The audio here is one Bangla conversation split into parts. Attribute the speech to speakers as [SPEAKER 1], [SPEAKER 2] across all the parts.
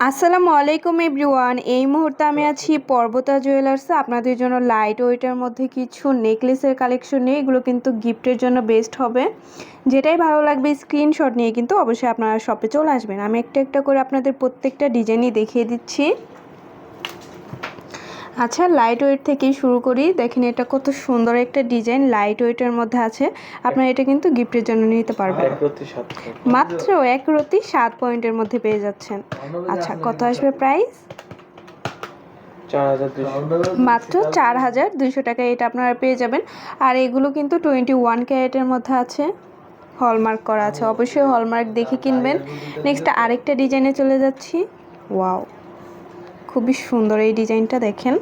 [SPEAKER 1] আসসালামু আলাইকুম এভরিওয়ান। এই মুহূর্তে আমি আছি পর্বতা জুয়েলার্সে আপনাদের জন্য লাইট ওয়েটের মধ্যে কিছু নেকলেসের কালেকশন নিয়ে। এগুলো কিন্তু গিফটের জন্য বেস্ট হবে। যেটাই ভালো লাগবে স্ক্রিনশট নিয়ে কিন্তু অবশ্যই আপনারা শপে চলে আসবেন। আমি একটা একটা করে আপনাদের প্রত্যেকটা ডিজাইনই দেখিয়ে দিচ্ছি। আচ্ছা, লাইট ওয়েট থেকেই শুরু করি। দেখেন এটা কত সুন্দর একটা ডিজাইন, লাইট ওয়েটের মধ্যে আছে। আপনারা এটা কিন্তু গিফটের জন্য নিতে পারবেন। মাত্র 1 রতি 7 পয়েন্টের মধ্যে পেয়ে যাচ্ছেন। আচ্ছা, কত আসবে প্রাইস? মাত্র 4200 টাকায় এটা আপনারা পেয়ে যাবেন। আর এগুলো কিন্তু 21 ক্যারেটের মধ্যে আছে, হলমার্ক করা আছে। অবশ্যই হলমার্ক দেখে কিনবেন। নেক্সট আরেকটা ডিজাইনে চলে যাচ্ছি। ওয়াও, খুবই সুন্দর এই ডিজাইনটা। দেখেন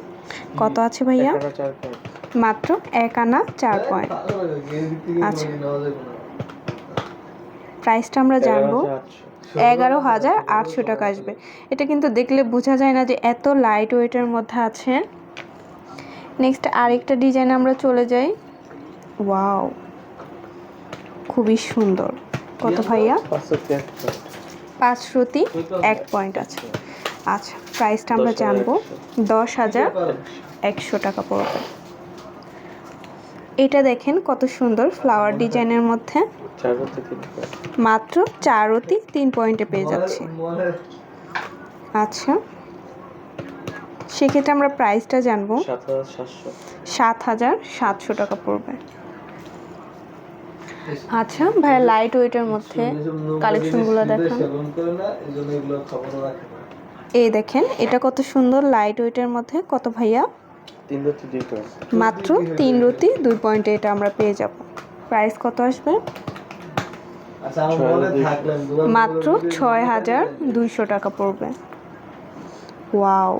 [SPEAKER 1] কত আছে ভাইয়া? মাত্র 1 আনা 4 পয়েন্ট। আচ্ছা, প্রাইসটা আমরা জানবো। 11,800 টাকা আসবে। এটা কিন্তু দেখলে বোঝা যায় না যে এত লাইট ওয়েটের মধ্যে আছে। নেক্সট আরেকটা ডিজাইন আমরা চলে যাই। ওয়াও, খুবই সুন্দর। কত ভাইয়া? 5 রতি 1 পয়েন্ট আছে। আচ্ছা, প্রাইসটা আমরা জানবো। 10,100 টাকা পড়বে। এটা দেখেন কত সুন্দর ফ্লাওয়ার ডিজাইনের মধ্যে, মাত্র 4 রতি 3 পয়েন্টে পেয়ে যাচ্ছি। আচ্ছা, সেক্ষেত্রে আমরা প্রাইসটা জানবো। 7,700 টাকা পড়বে। আচ্ছা ভাইয়া, লাইট ওয়েটের মধ্যে কালেকশনগুলো দেখেন। এই দেখেন এটা কত সুন্দর লাইট ওয়েটের মধ্যে। কত ভাইয়া?
[SPEAKER 2] 3 রতি 2 পয়েন্ট।
[SPEAKER 1] মাত্র 3 রতি 2 পয়েন্টে এটা আমরা পেয়ে যাব। প্রাইস কত আসবে? মাত্র 6,200 টাকা পড়বে। ওয়াও,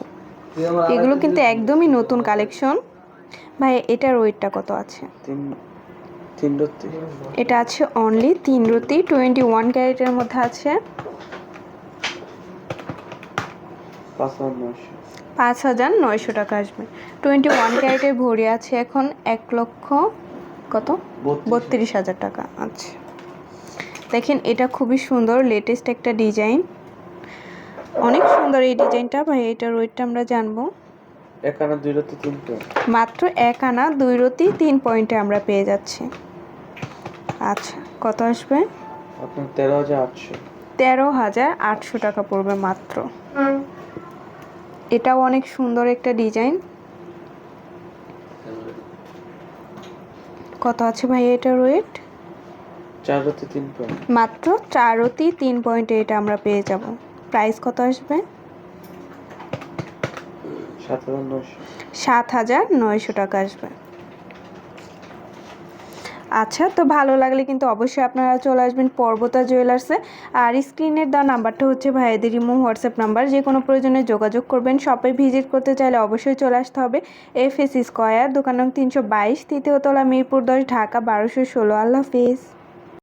[SPEAKER 1] এগুলো কিন্তু একদমই নতুন কালেকশন। ভাই এটার ওয়েটটা কত আছে?
[SPEAKER 2] 3 রতি।
[SPEAKER 1] এটা আছে অনলি 3 রতি, 21 ক্যারেটের মধ্যে আছে। 5,900 টাকা আসবে। 21 ক্যারেটের ভরি আছে এখন 1 লক্ষ কত? 32,000 টাকা। আচ্ছা, দেখেন এটা খুবই সুন্দর, লেটেস্ট একটা ডিজাইন, অনেক সুন্দর এই ডিজাইনটা। ভাই এটার ওয়েটটা আমরা জানবো।
[SPEAKER 2] 1 আনা 2 রতি 3 পয়েন্ট।
[SPEAKER 1] মাত্র 1 আনা 2 রতি 3 পয়েন্টে আমরা পেয়ে যাচ্ছি। আচ্ছা, কত আসবে?
[SPEAKER 2] আপনার 13,800।
[SPEAKER 1] 13,800 টাকা পড়বে মাত্র। এটাও অনেক সুন্দর একটা ডিজাইন। কত আছে ভাই এটার ওয়েট?
[SPEAKER 2] 4 রতি 3 পয়েন্ট।
[SPEAKER 1] মাত্র 4 রতি 3 পয়েন্টে এটা আমরা পেয়ে যাব। প্রাইস কত আসবে? 7,900 টাকা আসবে। আচ্ছা, তো ভালো লাগলে কিন্তু অবশ্যই আপনারা চলে আসবেন পর্বতা জুয়েলার্সে। আর স্ক্রিনের দেওয়া নাম্বারটা হচ্ছে ভাইয়াদের ইমো হোয়াটসঅ্যাপ নাম্বার। যে কোনো প্রয়োজনে যোগাযোগ করবেন। শপে ভিজিট করতে চাইলে অবশ্যই চলে আসতে হবে FS স্কয়ার, দোকান নং 322, তৃতীয় তলা, মিরপুর 10, ঢাকা 1216। আল্লাহ হাফেজ।